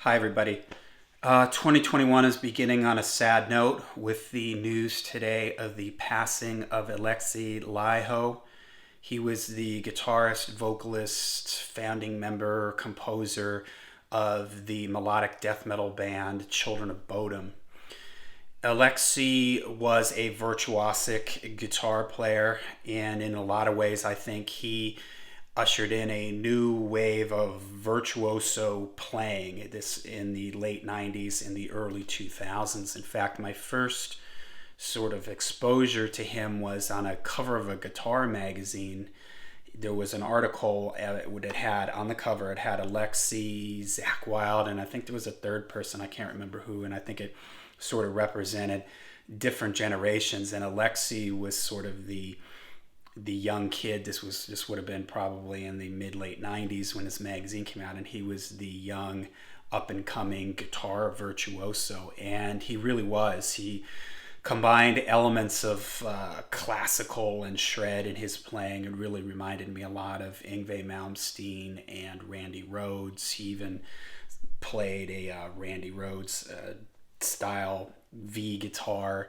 Hi, everybody. 2021 is beginning on a sad note with the news today of the passing of Alexi Laiho. He was the guitarist, vocalist, founding member, composer of the melodic death metal band Children of Bodom. Alexi was a virtuosic guitar player, and in a lot of ways, I think he ushered in a new wave of virtuoso playing this in the late 90s and the early 2000s. In fact, my first sort of exposure to him was on a cover of a guitar magazine. There was an article it had on the cover, it had Alexi, Zakk Wylde, and I think there was a third person, I can't remember who, and I think it sort of represented different generations, and Alexi was sort of the young kid. This would have been probably in the mid-late 90s when this magazine came out, and he was the young up-and-coming guitar virtuoso, and he really was. He combined elements of classical and shred in his playing and really reminded me a lot of Yngwie Malmsteen and Randy Rhoads. He even played a Randy Rhoads style V guitar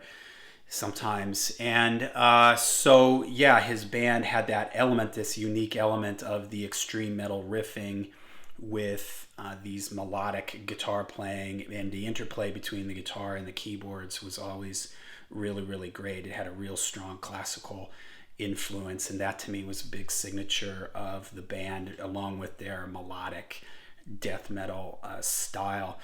sometimes, and his band had that element, this unique element of the extreme metal riffing with these melodic guitar playing, and the interplay between the guitar and the keyboards was always really, really great. It had a real strong classical influence, and that to me was a big signature of the band, along with their melodic death metal style.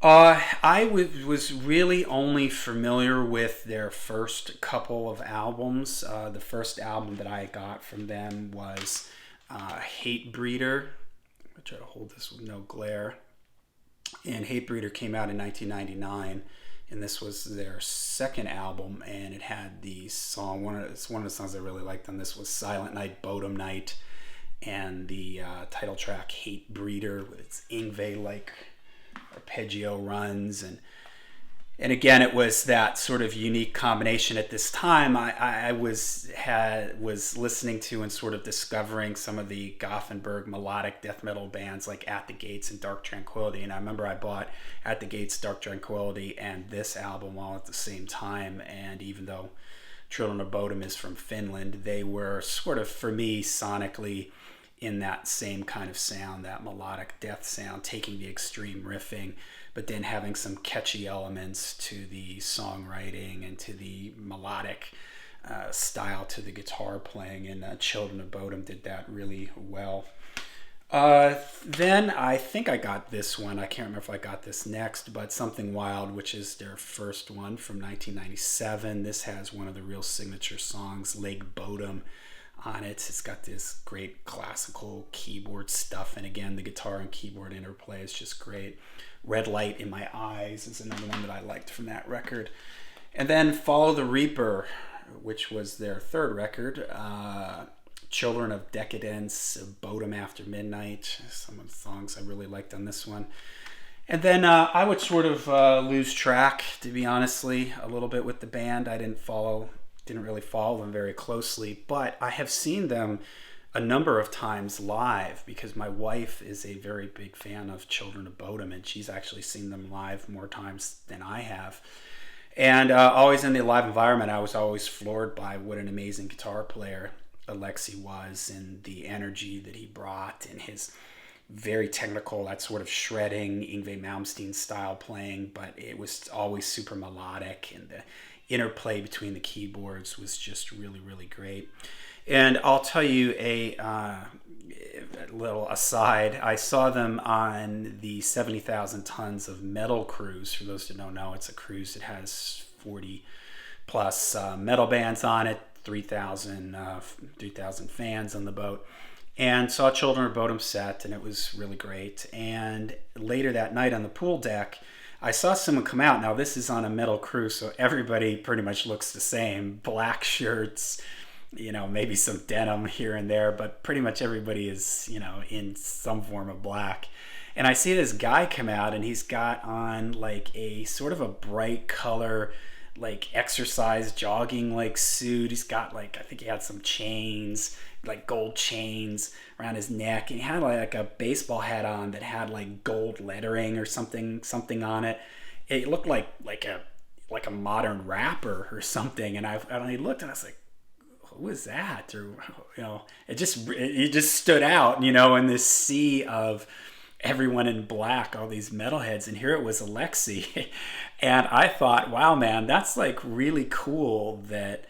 I was really only familiar with their first couple of albums. The first album that I got from them was Hate Breeder. I'll try to hold this with no glare. And Hate Breeder came out in 1999, and this was their second album, and it had the song, one of the songs I really liked on this was Silent Night, Bodom Night, and the title track Hate Breeder with its Yngwie-like arpeggio runs, and again, it was that sort of unique combination. At this time, I was listening to and sort of discovering some of the Gothenburg melodic death metal bands like At the Gates and Dark Tranquillity, and I remember I bought At the Gates, Dark Tranquillity, and this album all at the same time. And even though Children of Bodom is from Finland, they were sort of, for me, sonically in that same kind of sound, that melodic death sound, taking the extreme riffing, but then having some catchy elements to the songwriting and to the melodic style to the guitar playing, and Children of Bodom did that really well. Then I think I got this one. I can't remember if I got this next, but Something Wild, which is their first one from 1997. This has one of the real signature songs, Lake Bodom, on it. It's got this great classical keyboard stuff, and again, the guitar and keyboard interplay is just great. Red Light in My Eyes is another one that I liked from that record. And then Follow the Reaper, which was their third record. Children of Decadence, Bodom After Midnight, some of the songs I really liked on this one. And then I would sort of lose track, to be honestly, a little bit with the band. I didn't really follow them very closely, but I have seen them a number of times live because my wife is a very big fan of Children of Bodom, and she's actually seen them live more times than I have. And always in the live environment, I was always floored by what an amazing guitar player Alexi was, and the energy that he brought, and his very technical, that sort of shredding Yngwie Malmsteen style playing, but it was always super melodic, and the interplay between the keyboards was just really, really great. And I'll tell you a little aside. I saw them on the 70,000 Tons of Metal cruise. For those that don't know, it's a cruise that has 40 plus metal bands on it, 3,000 fans on the boat, and saw Children of Bodom set, and it was really great. And later that night on the pool deck, I saw someone come out. Now, this is on a metal cruise, so everybody pretty much looks the same. Black shirts, maybe some denim here and there, but pretty much everybody is, in some form of black. And I see this guy come out, and he's got on like a sort of a bright color, like exercise jogging like suit. He's got like, I think he had some chains. like gold chains around his neck, and he had like a baseball hat on that had like gold lettering or something on it. It looked like a modern rapper or something. And I looked and I was like, who is that? Or it just stood out, in this sea of everyone in black, all these metalheads, and here it was Alexi. And I thought, wow, man, that's like really cool that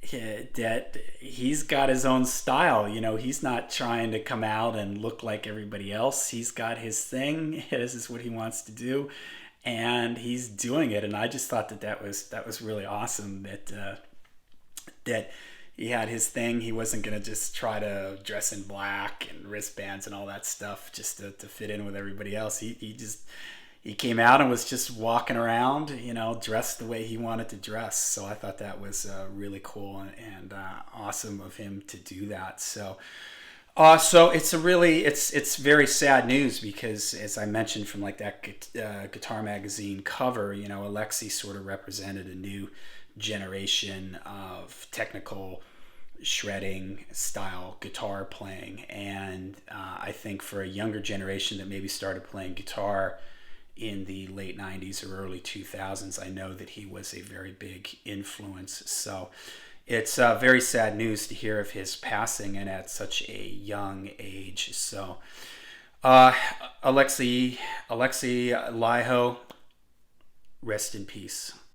he's got his own style. He's not trying to come out and look like everybody else. He's got his thing. This is what he wants to do, and he's doing it. And I just thought that was really awesome that he had his thing. He wasn't going to just try to dress in black and wristbands and all that stuff just to fit in with everybody else. He came out and was just walking around, dressed the way he wanted to dress. So I thought that was really cool and awesome of him to do that. So it's very sad news because, as I mentioned, from like that Guitar Magazine cover, Alexi sort of represented a new generation of technical shredding style guitar playing. And I think for a younger generation that maybe started playing guitar in the late 90s or early 2000s, I know that he was a very big influence. So it's very sad news to hear of his passing, and at such a young age. So Alexi Laiho, rest in peace.